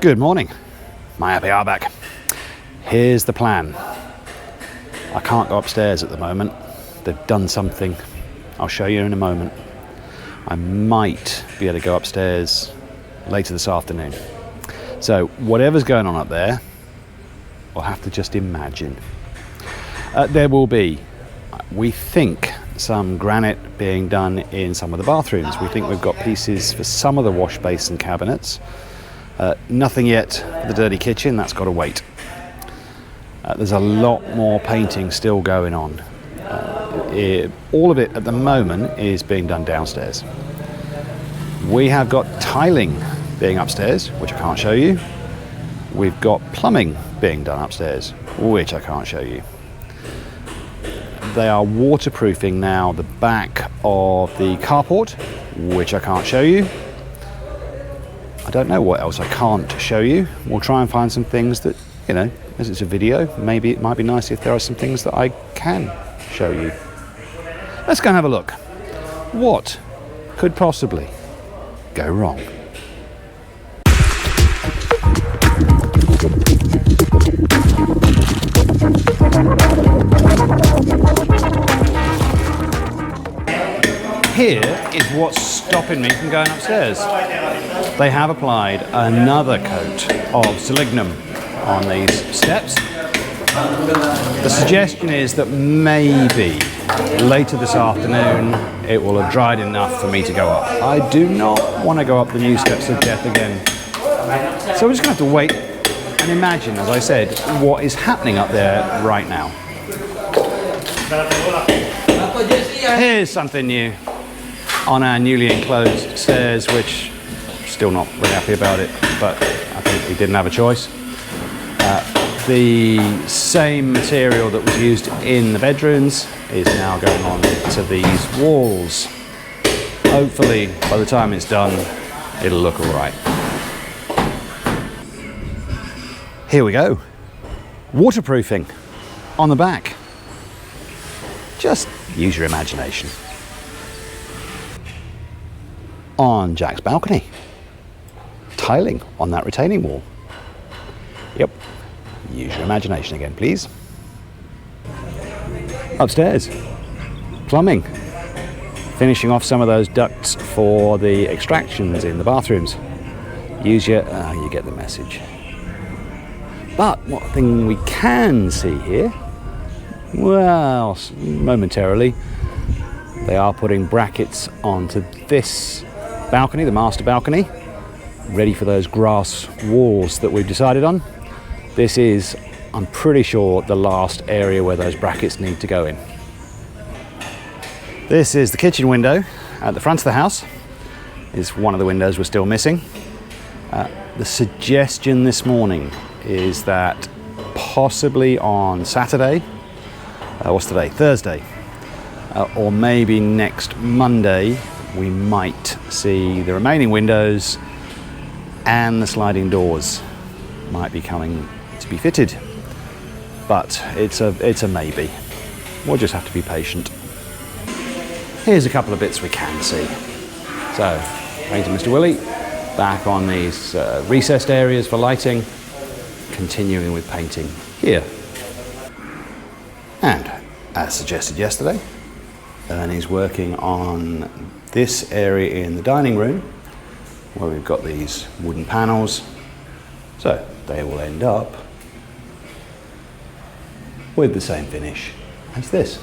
Good morning, my happy hour back. Here's the plan. I can't go upstairs at the moment. They've done something. I'll show you in a moment. I might be able to go upstairs later this afternoon. So whatever's going on up there, I'll have to just imagine. There will be, we think, some granite being done in some of the bathrooms. We think we've got pieces for some of the wash basin cabinets. Nothing yet for the dirty kitchen, that's got to wait. There's a lot more painting still going on. All of it at the moment is being done downstairs. We have got tiling being upstairs, which I can't show you. We've got plumbing being done upstairs, which I can't show you. They are waterproofing now the back of the carport, which I can't show you. I don't know what else I can't show you. We'll try and find some things that, you know, as it's a video, maybe it might be nice if there are some things that I can show you. Let's go and have a look. What could possibly go wrong? Here is what's stopping me from going upstairs. They have applied another coat of selignum on these steps. The suggestion is that maybe later this afternoon it will have dried enough for me to go up. I do not want to go up the new steps of death again. So we're just going to have to wait and imagine, as I said, what is happening up there right now. Here's something new on our newly enclosed stairs, which I'm still not really happy about it, but I think we didn't have a choice. The same material that was used in the bedrooms is now going on to these walls. Hopefully, by the time it's done, it'll look all right. Here we go. Waterproofing on the back. Just use your imagination. On Jack's balcony, tiling on that retaining wall. Yep, use your imagination again, please. Upstairs, plumbing, finishing off some of those ducts for the extractions in the bathrooms. Use your, you get the message. But one thing we can see here, well, momentarily, they are putting brackets onto this balcony, the master balcony, ready for those grass walls that we've decided on. This is, I'm pretty sure, the last area where those brackets need to go in. This is the kitchen window at the front of the house. It's one of the windows we're still missing. The suggestion this morning is that possibly on Saturday, what's today? Thursday, or maybe next Monday, we might see the remaining windows and the sliding doors might be coming to be fitted. But it's a maybe. We'll just have to be patient. Here's a couple of bits we can see. So, painter Mr. Willie, back on these recessed areas for lighting, continuing with painting here. And as suggested yesterday, Ernie's working on this area in the dining room where we've got these wooden panels. So they will end up with the same finish as this.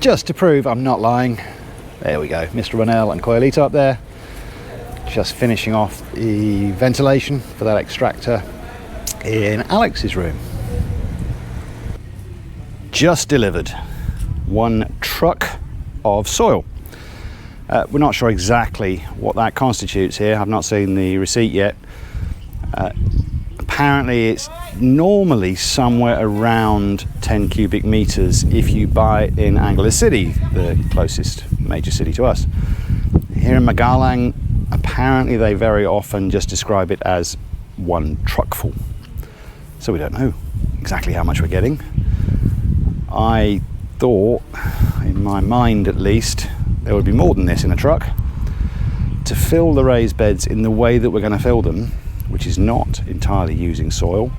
Just to prove I'm not lying, there we go, Mr. Ronell and Coilito up there, just finishing off the ventilation for that extractor in Alex's room. Just delivered 1 truck of soil. We're not sure exactly what that constitutes here. I've not seen the receipt yet. Apparently it's normally somewhere around 10 cubic meters if you buy it in Angeles City, the closest major city to us. Here in Magalang, apparently they very often just describe it as 1 truckful. So we don't know exactly how much we're getting. I thought, in my mind at least, there would be more than this in a truck. to fill the raised beds in the way that we're going to fill them, which is not entirely using soil,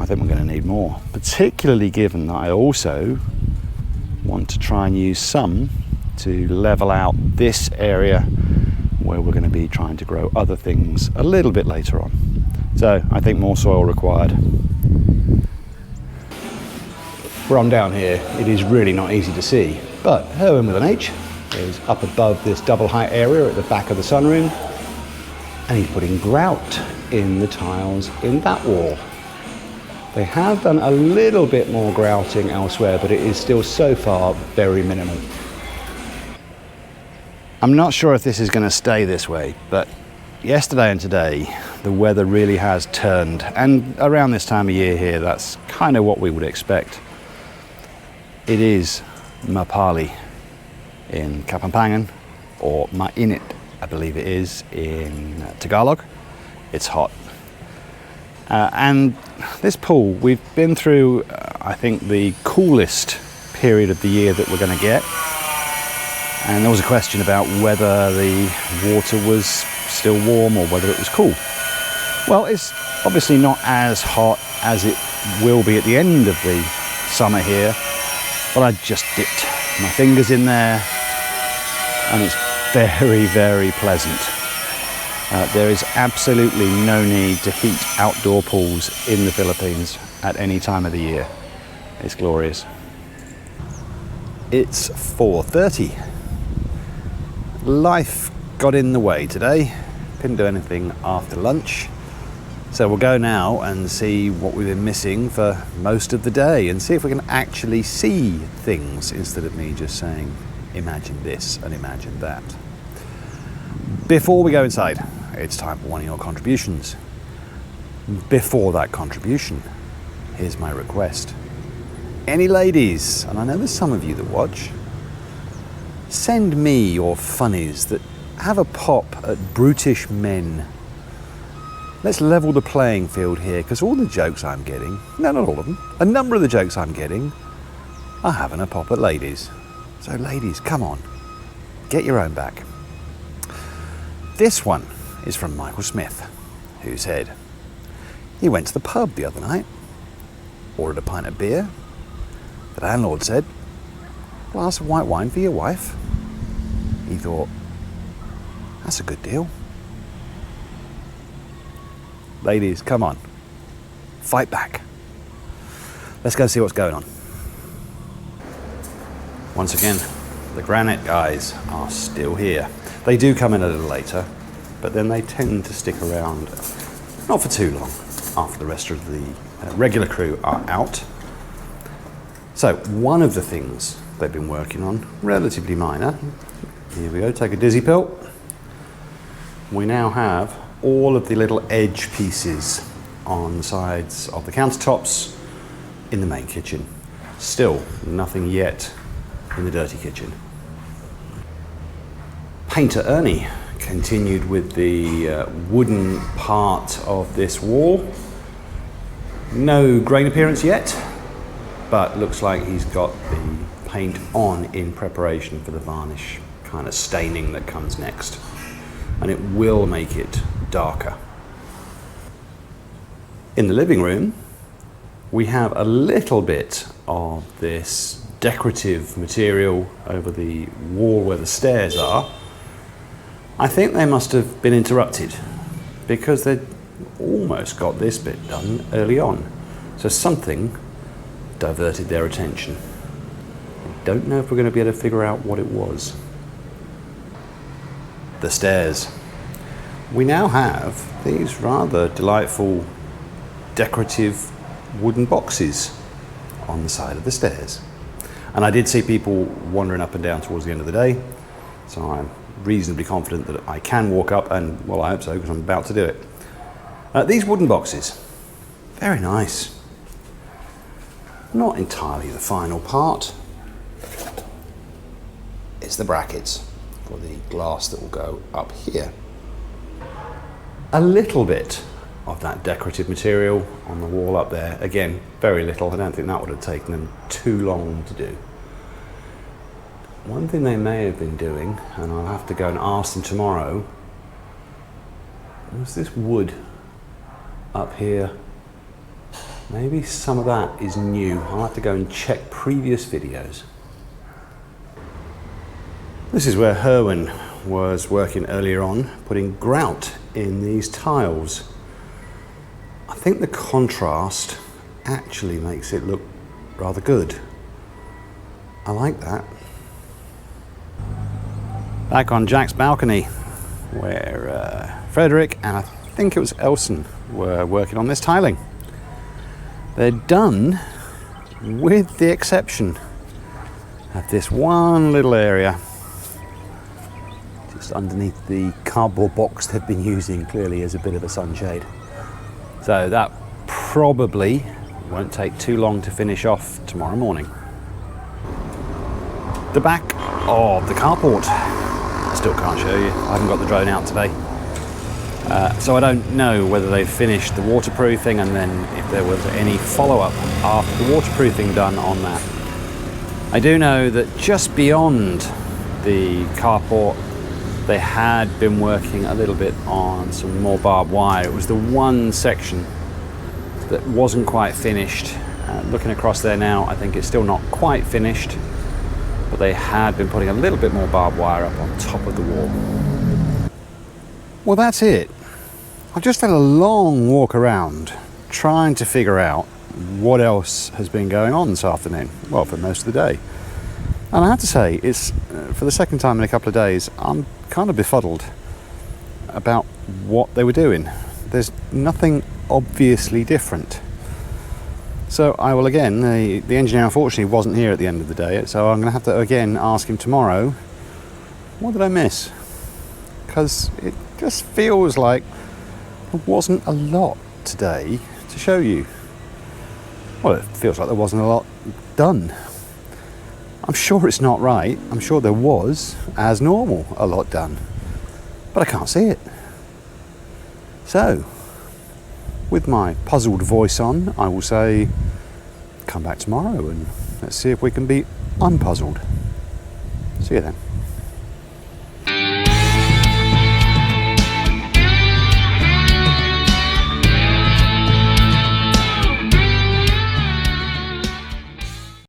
I think we're going to need more, particularly given that I also want to try and use some to level out this area where we're going to be trying to grow other things a little bit later on. So I think more soil required. Where I'm down here, it is really not easy to see, but Herwin with an H is up above this double height area at the back of the sunroom, and he's putting grout in the tiles in that wall. They have done a little bit more grouting elsewhere, but it is still so far very minimal. I'm not sure if this is going to stay this way, but yesterday and today the weather really has turned, and around this time of year here, that's kind of what we would expect. It is Mapali in Kapampangan, or Mainit, I believe it is, in Tagalog. It's hot. And this pool, we've been through, I think, the coolest period of the year that we're going to get. And there was a question about whether the water was still warm or whether it was cool. Well, it's obviously not as hot as it will be at the end of the summer here, but I just dipped my fingers in there and it's very, very pleasant. There is absolutely no need to heat outdoor pools in the Philippines at any time of the year. It's glorious. It's 4:30. Life got in the way today. Couldn't do anything after lunch. So we'll go now and see what we've been missing for most of the day and see if we can actually see things instead of me just saying, imagine this and imagine that. Before we go inside, it's time for one of your contributions. Before that contribution, here's my request. Any ladies, and I know there's some of you that watch, send me your funnies that have a pop at brutish men. Let's level the playing field here, because all the jokes I'm getting, no, not all of them, a number of the jokes I'm getting are having a pop at ladies. So ladies, come on, get your own back. This one is from Michael Smith, who said he went to the pub the other night, ordered a pint of beer. The landlord said, glass of white wine for your wife. He thought, that's a good deal. Ladies, come on, fight back. Let's go see what's going on. Once again, the granite guys are still here. They do come in a little later, but then they tend to stick around not for too long after the rest of the regular crew are out. So one of the things they've been working on, relatively minor, here we go, take a dizzy pill. We now have all of the little edge pieces on the sides of the countertops in the main kitchen. Still nothing yet in the dirty kitchen. Painter Ernie continued with the wooden part of this wall. No grain appearance yet, but looks like he's got the paint on in preparation for the varnish kind of staining that comes next. And it will make it darker. In the living room, we have a little bit of this decorative material over the wall where the stairs are. I think they must have been interrupted because they almost got this bit done early on. So something diverted their attention. I don't know if we're going to be able to figure out what it was. The stairs. We now have these rather delightful decorative wooden boxes on the side of the stairs. And I did see people wandering up and down towards the end of the day, so I'm reasonably confident that I can walk up, and well, I hope so, because I'm about to do it. These wooden boxes, very nice. Not entirely the final part. It's the brackets for the glass that will go up here. A little bit of that decorative material on the wall up there. Again, very little. I don't think that would have taken them too long to do. one thing they may have been doing, and I'll have to go and ask them tomorrow, was this wood up here. Maybe some of that is new. I'll have to go and check previous videos. This is where Herwin was working earlier on, putting grout in these tiles. I think the contrast actually makes it look rather good. I like that. Back on Jack's balcony, where Frederick and I think it was Elson were working on this tiling. They're done, with the exception of this one little area just underneath the cardboard box they've been using clearly as a bit of a sunshade. So that probably won't take too long to finish off tomorrow morning. The back of the carport, still can't show you, I haven't got the drone out today. So I don't know whether they've finished the waterproofing and then if there was any follow-up after the waterproofing done on that. I do know that just beyond the carport they had been working a little bit on some more barbed wire. It was the one section that wasn't quite finished. Looking across there now, I think it's still not quite finished, but they had been putting a little bit more barbed wire up on top of the wall. Well, that's it. I've just had a long walk around trying to figure out what else has been going on this afternoon, well, for most of the day. And I have to say, it's for the second time in a couple of days, I'm kind of befuddled about what they were doing. There's nothing obviously different. So I will again, the engineer unfortunately wasn't here at the end of the day, so I'm going to have to again ask him tomorrow, what did I miss? Because it just feels like there wasn't a lot today to show you. Well, it feels like there wasn't a lot done. I'm sure it's not right. I'm sure there was, as normal, a lot done. But I can't see it. So, with my puzzled voice on, I will say, come back tomorrow and let's see if we can be unpuzzled. See you then.